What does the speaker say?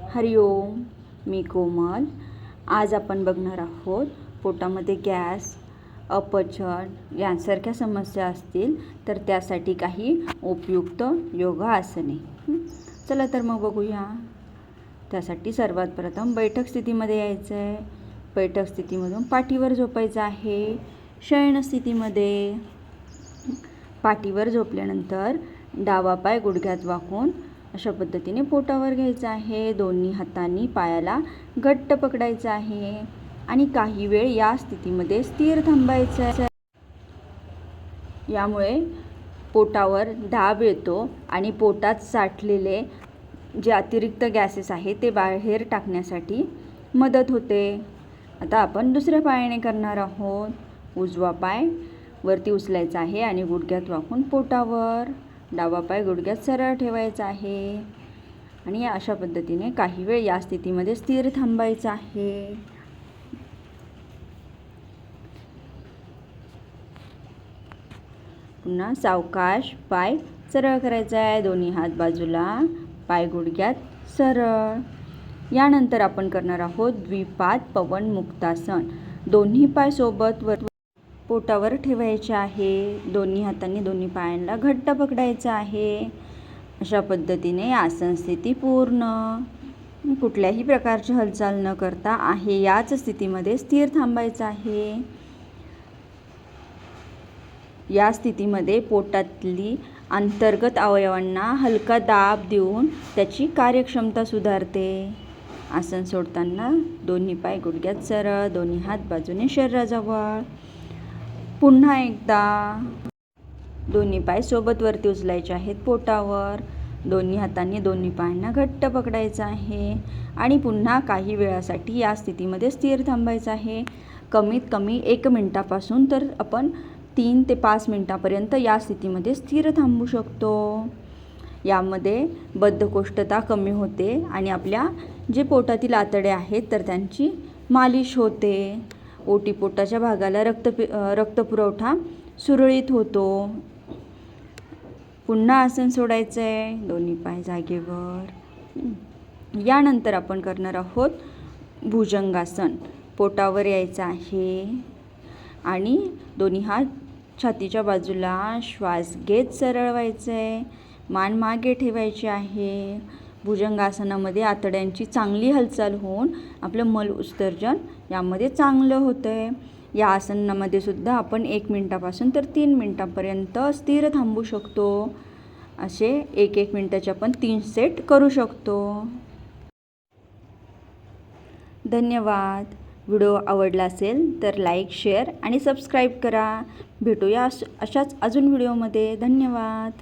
हरिओम, मी कोमल। आज आपण बघणार आहोत पोटामध्ये गॅस, अपचन यांसारख्या समस्या असतील तर त्यासाठी काही उपयुक्त योगासने। चला तर मग बघूया। त्यासाठी सर्वात प्रथम बैठक स्थितीमध्ये यायचं आहे। बैठक स्थितीमधून पाठीवर झोपायचं आहे। शयन स्थितीमध्ये पाठीवर झोपल्यानंतर डावा पाय गुडघ्यात वाकून अशा पद्धतीने पोटावर घ्यायचा आहे। दोन्ही हातांनी पायाला घट्ट पकडायचं आहे आणि काही वेळ या स्थितीमध्ये स्थिर थांबायचं आहे। यामुळे पोटावर दाब येतो आणि पोटात साठलेले जे अतिरिक्त गॅसेस आहे ते बाहेर टाकण्यासाठी मदत होते। आता आपण दुसऱ्या पायाने करणार आहोत। उजवा पाय वरती उचलायचा आहे आणि गुडघ्यात वाकून पोटावर, डावा पाय गुडघ्यात सरळ ठेवायचा आहे आणि अशा पद्धतीने काही वेळ या स्थितीमध्ये स्थिर थांबायचं आहे। पुन्हा सावकाश पाय सरळ करायचा आहे। दोन्ही हात बाजूला, पाय गुडघ्यात सरळ। यानंतर आपण करणार आहोत द्विपाद पवन मुक्तासन। दोन्ही पाय सोबत पोटावर ठेवायचे आहे। दोन्ही हातांनी दोन्ही पायांना घट्ट पकडायचं आहे। अशा पद्धतीने आसन स्थिती पूर्ण। कुठल्याही प्रकारची हालचाल न करता आहे याच स्थितीमध्ये स्थिर थांबायचं आहे। या स्थितीमध्ये पोटातली अंतर्गत अवयवांना हलका दाब देऊन त्याची कार्यक्षमता सुधारते। आसन सोडताना दोन्ही पाय गुडघ्यात सरळ, दोन्ही हात बाजूने शरीराजवळ। पुन्हा एकदा दोन्ही पाय सोबत वरती उचलायचे आहेत पोटावर। दोन्ही हातांनी दोन्ही पायांना घट्ट पकडायचं आहे आणि पुन्हा काही वेळासाठी या स्थितीमध्ये स्थिर थांबायचं आहे। कमीत कमी 1 मिनिटापासून तर आपण 3 ते 5 मिनिटापर्यंत या स्थितीमध्ये स्थिर थांबू शकतो। यामध्ये बद्धकोष्ठता कमी होते आणि आपल्या जे पोटातील आतडे आहेत तर त्यांची मालिश होते। ओटीपोटाच्या भागाला रक्तपुरवठा सुरळीत होतो। पुन्हा आसन सोडायचं आहे, दोन्ही पाय जागेवर। यानंतर आपण करणार आहोत भुजंगासन। पोटावर यायचं आहे आणि दोन्ही हात छातीच्या बाजूला, श्वास घेत सरळ व्हायचं आहे। मान मागे ठेवायची आहे। भुजंगासनामध्ये आतड्यांची चांगली हालचाल होऊन आपलं मल उत्सर्जन यामध्ये चांगलं होतं आहे। या आसनामध्ये सुद्धा आपण 1 मिनिटापासून तर 3 मिनिटापर्यंत स्थिर थांबू शकतो। असे 1-1 मिनिटाचे आपण 3 सेट करू शकतो। धन्यवाद। व्हिडिओ आवडला असेल तर लाईक, शेअर आणि सबस्क्राईब करा। भेटूया अशाच अजून व्हिडिओमध्ये। धन्यवाद।